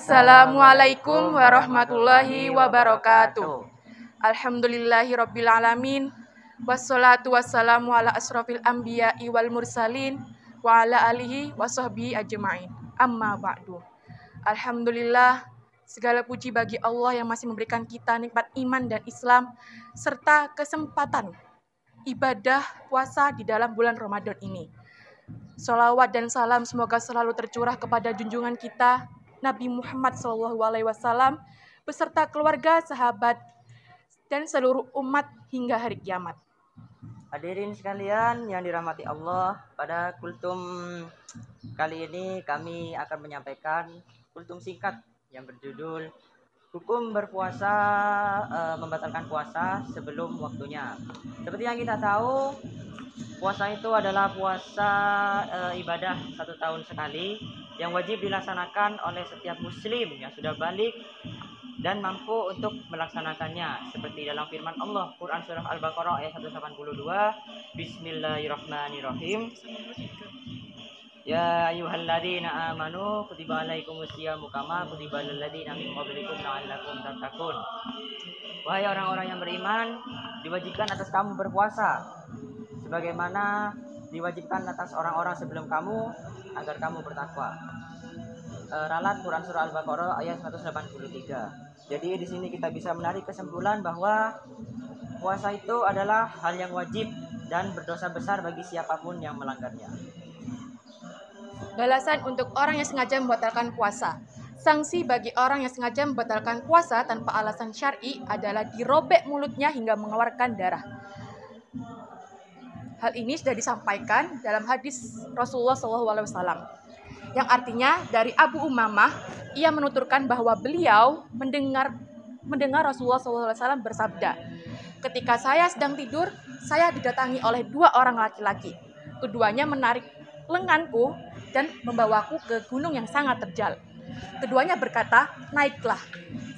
Assalamualaikum warahmatullahi wabarakatuh. Alhamdulillahi rabbil alamin. Wassalatu wassalamu ala asrofil anbiya'i wal mursalin wa ala alihi wa sahbihi ajma'in. Amma ba'du. Alhamdulillah, segala puji bagi Allah yang masih memberikan kita nikmat iman dan Islam serta kesempatan ibadah puasa di dalam bulan Ramadan ini. Sholawat dan salam semoga selalu tercurah kepada junjungan kita Nabi Muhammad SAW beserta keluarga, sahabat, dan seluruh umat hingga hari kiamat. Hadirin sekalian yang dirahmati Allah, pada kultum kali ini kami akan menyampaikan kultum singkat yang berjudul Hukum berpuasa membatalkan puasa sebelum waktunya. Seperti yang kita tahu, puasa itu adalah puasa ibadah 1 tahun sekali yang wajib dilaksanakan oleh setiap muslim yang sudah balik dan mampu untuk melaksanakannya, seperti dalam firman Allah Quran surah Al-Baqarah ayat 182. Bismillahirrahmanirrahim. Ya ayyuhalladzina amanu kutiba alaikumusyamu kama kutiba alal ladzina min qablikum la'allakum tattaqun. Wahai orang-orang yang beriman, diwajibkan atas kamu berpuasa sebagaimana diwajibkan atas orang-orang sebelum kamu agar kamu bertakwa. Ralat Quran surah Al-Baqarah ayat 183. Jadi di sini kita bisa menarik kesimpulan bahwa puasa itu adalah hal yang wajib dan berdosa besar bagi siapapun yang melanggarnya. Balasan untuk orang yang sengaja membatalkan puasa. Sanksi bagi orang yang sengaja membatalkan puasa tanpa alasan syar'i adalah dirobek mulutnya hingga mengeluarkan darah. Hal ini sudah disampaikan dalam hadis Rasulullah SAW, yang artinya dari Abu Umamah, ia menuturkan bahwa beliau mendengar Rasulullah SAW bersabda, ketika saya sedang tidur, saya didatangi oleh 2 orang laki-laki. Keduanya menarik lenganku dan membawaku ke gunung yang sangat terjal. Keduanya berkata, naiklah.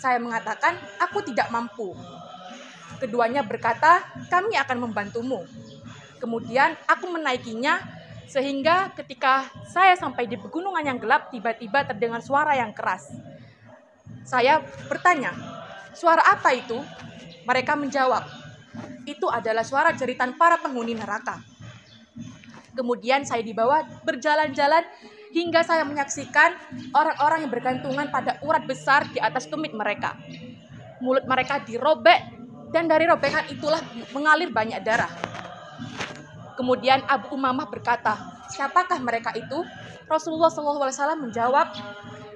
Saya mengatakan, aku tidak mampu. Keduanya berkata, kami akan membantumu. Kemudian aku menaikinya sehingga ketika saya sampai di pegunungan yang gelap, tiba-tiba terdengar suara yang keras. Saya bertanya, suara apa itu? Mereka menjawab, itu adalah suara jeritan para penghuni neraka. Kemudian saya dibawa berjalan-jalan hingga saya menyaksikan orang-orang yang bergantungan pada urat besar di atas tumit mereka. Mulut mereka dirobek dan dari robekan itulah mengalir banyak darah. Kemudian Abu Umamah berkata, siapakah mereka itu? Rasulullah SAW menjawab,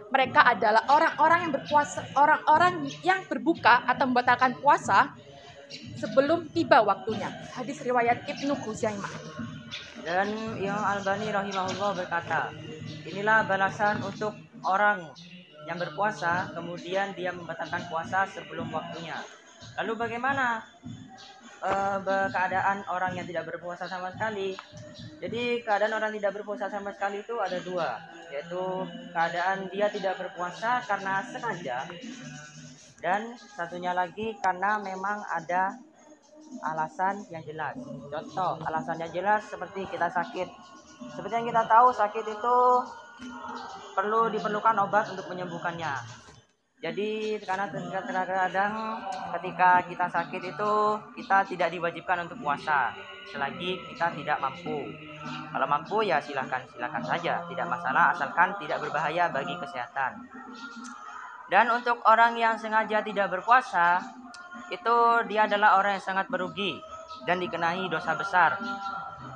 mereka adalah orang-orang yang berpuasa, orang-orang yang berbuka atau membatalkan puasa sebelum tiba waktunya. Hadis riwayat Ibnu Khuzaimah. Dan Imam Albani rahimahullah berkata, inilah balasan untuk orang yang berpuasa kemudian dia membatalkan puasa sebelum waktunya. Lalu bagaimana keadaan orang yang tidak berpuasa sama sekali? Jadi keadaan orang tidak berpuasa sama sekali itu ada 2, yaitu keadaan dia tidak berpuasa karena sengaja, dan satunya lagi karena memang ada alasan yang jelas. Contoh alasannya jelas seperti kita sakit. Seperti yang kita tahu, sakit itu diperlukan obat untuk menyembuhkannya. Jadi karena terkadang ketika kita sakit itu kita tidak diwajibkan untuk puasa selagi kita tidak mampu. Kalau mampu ya silakan saja, tidak masalah asalkan tidak berbahaya bagi kesehatan. Dan untuk orang yang sengaja tidak berpuasa, itu dia adalah orang yang sangat merugi dan dikenai dosa besar.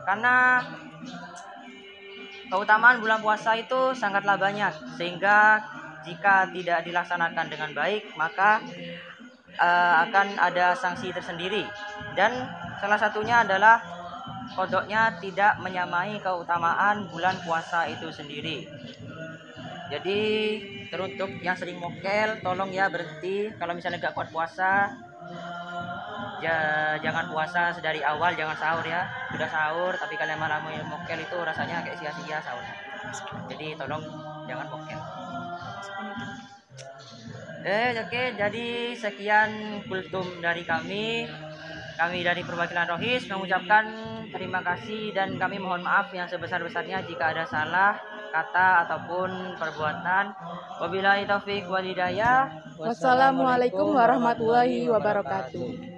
Karena keutamaan bulan puasa itu sangatlah banyak, sehingga jika tidak dilaksanakan dengan baik maka akan ada sanksi tersendiri. Dan salah satunya adalah kodoknya tidak menyamai keutamaan bulan puasa itu sendiri. Jadi teruntuk yang sering mokel, tolong ya berhenti. Kalau misalnya gak kuat puasa, jangan puasa dari awal, jangan sahur ya. Sudah sahur tapi kalian malah mokel, itu rasanya kayak sia-sia sahurnya. Jadi tolong jangan mokel. Oke, jadi sekian kultum dari kami dari perwakilan Rohis mengucapkan terima kasih dan kami mohon maaf yang sebesar-besarnya jika ada salah. kata ataupun perbuatan. Wabillahi taufik wal hidayah. Wassalamualaikum warahmatullahi wabarakatuh.